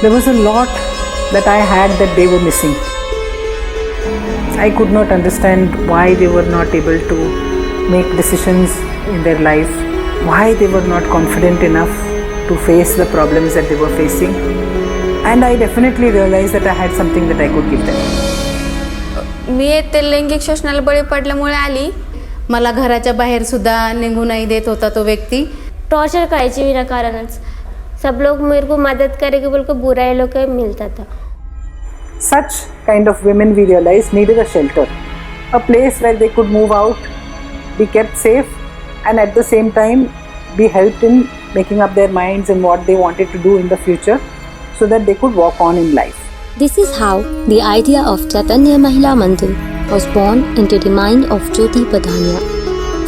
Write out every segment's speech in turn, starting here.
There was a lot that I had that they were missing. I could not understand why they were not able to make decisions in their life, why they were not confident enough to face the problems that they were facing. And I definitely realized that I had something that I could give them. मी ते लैंगिक शोषणाला बळी पडल्यामुळे आली. मला घराच्या बाहेर सुद्धा निघू नाही देत होता तो व्यक्ती. टॉर्चर करायचे विनाकारणच. सब लोग मेरे को मदद करेंगे बोल के बुराई लोग को मिलता था. Such kind of women we realized needed a shelter, a place where they could move out, be kept safe, and at the same time be helped in making up their minds and what they wanted to do in the future so that they could walk on in life. This is how the idea of Chaitanya Mahila Mandir was born into the mind of Jyoti Padhania.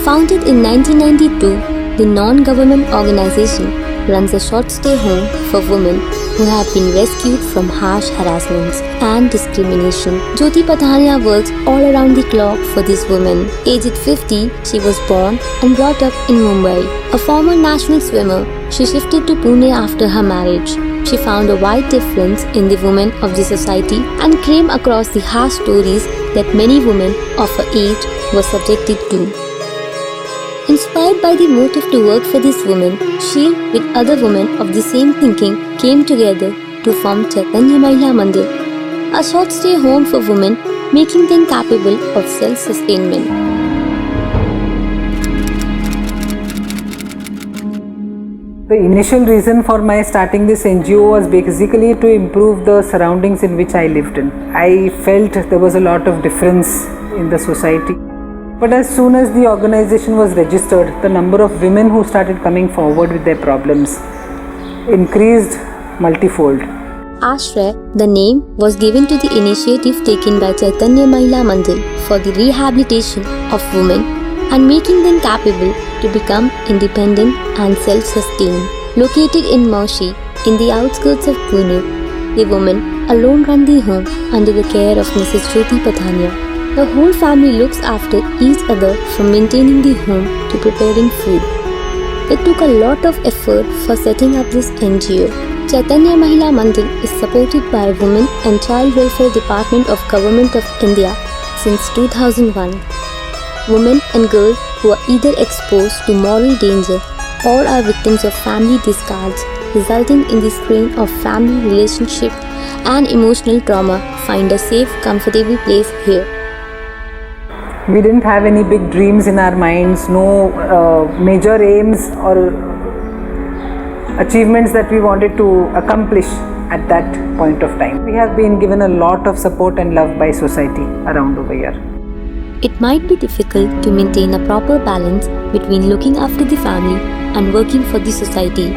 Founded in 1992, the non-government organization runs a short stay home for women who have been rescued from harsh harassments and discrimination. Jyoti Padhania works all around the clock for these women. Aged 50, she was born and brought up in Mumbai. A former national swimmer, she shifted to Pune after her marriage. She found a wide difference in the women of the society and came across the harsh stories that many women of her age were subjected to. Inspired by the motive to work for these women, she, with other women of the same thinking, came together to form Chaitanya Mahila Mandir, a short stay home for women, making them capable of self-sustainment. The initial reason for my starting this NGO was basically to improve the surroundings in which I lived in. I felt there was a lot of difference in the society. But as soon as the organization was registered, the number of women who started coming forward with their problems increased multifold. Ashray, the name, was given to the initiative taken by Chaitanya Mahila Mandir for the rehabilitation of women and making them capable to become independent and self-sustained. Located in Maushi, in the outskirts of Pune, the women alone run the home under the care of Mrs. Jyoti Padhania. The whole family looks after each other from maintaining the home to preparing food. It took a lot of effort for setting up this NGO. Chaitanya Mahila Mandir is supported by Women and Child Welfare Department of Government of India since 2001. Women and girls who are either exposed to moral danger or are victims of family discards resulting in the strain of family relationship and emotional trauma find a safe, comfortable place here. We didn't have any big dreams in our minds, no major aims or achievements that we wanted to accomplish at that point of time. We have been given a lot of support and love by society around over here. It might be difficult to maintain a proper balance between looking after the family and working for the society,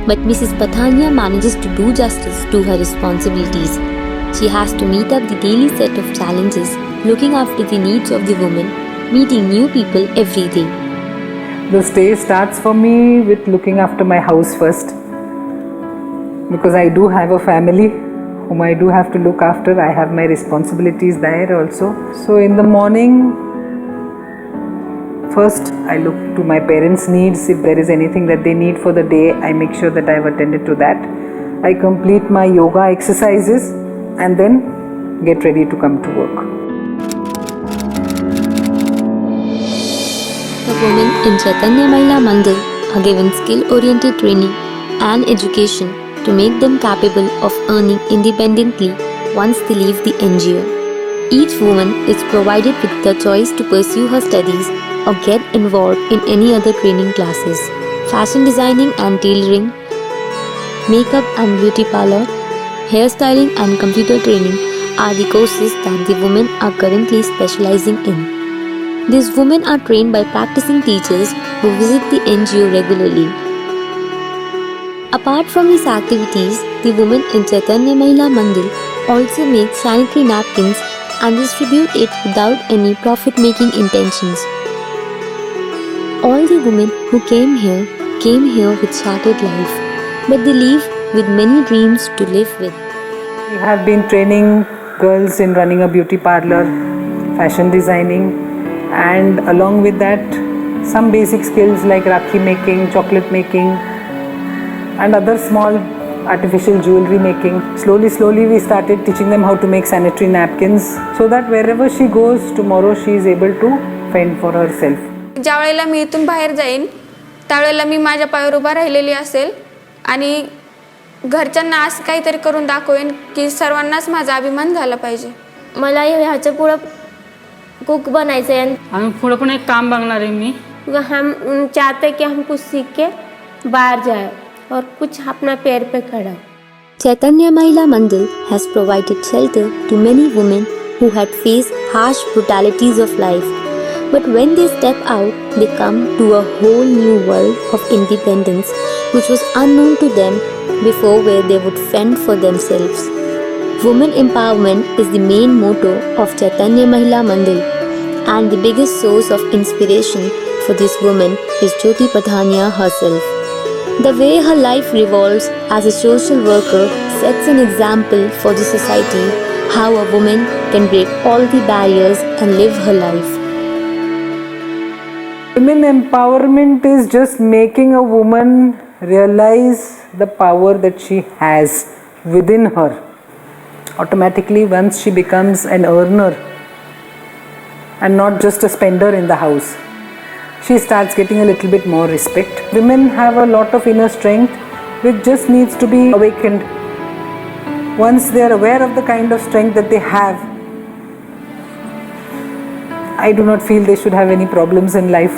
but Mrs. Padhania manages to do justice to her responsibilities. She has to meet up the daily set of challenges, looking after the needs of the women, meeting new people every day. The stay starts for me with looking after my house first, because I do have a family whom I do have to look after. I have my responsibilities there also. So in the morning, first I look to my parents' needs. If there is anything that they need for the day, I make sure that I have attended to that. I complete my yoga exercises and then get ready to come to work. The women in Chaitanya Mahila Mandir are given skill-oriented training and education to make them capable of earning independently once they leave the NGO. Each woman is provided with the choice to pursue her studies or get involved in any other training classes. Fashion designing and tailoring, makeup and beauty parlor, hairstyling and computer training are the courses that the women are currently specializing in. These women are trained by practicing teachers who visit the NGO regularly. Apart from these activities, the women in Chaitanya Mahila Mandir also make sanitary napkins and distribute it without any profit-making intentions. All the women who came here with shattered life, but they leave with many dreams to live with. We have been training girls in running a beauty parlor, fashion designing, and along with that some basic skills like rakhi making, chocolate making and other small artificial jewelry making. Slowly we started teaching them how to make sanitary napkins so that wherever she goes tomorrow she is able to fend for herself. ज्या वेळेला मी इथून बाहेर जाईन त्यावेळेला मी माझ्या पायावर उभा राहिलेली असेल आणि घरच्यांना असं काहीतरी करून दाखवेन की सर्वांनाच माझा अभिमान झाला पाहिजे. मला ह्याच्या पुढं कुक बनायचं आहे आणि पुढे पण एक काम बघणार आहे मी. हम चाहते हैं कि हम कुछ सीख के बाहर जाए और कुछ अपना पैर पे खड़ा हो. Chaitanya Mahila Mandir has provided shelter to many women who had faced harsh brutalities of life. But when they step out, they come to a whole new world of independence which was unknown to them before, where they would fend for themselves. Women empowerment is the main motto of Chaitanya Mahila Mandir, and the biggest source of inspiration for this woman is Jyoti Padhania herself. The way her life revolves as a social worker sets an example for the society how a woman can break all the barriers and live her life. Women empowerment is just making a woman realize the power that she has within her. Automatically, once she becomes an earner and not just a spender in the house, she starts getting a little bit more respect. Women have a lot of inner strength which just needs to be awakened. Once they are aware of the kind of strength that they have, I do not feel they should have any problems in life.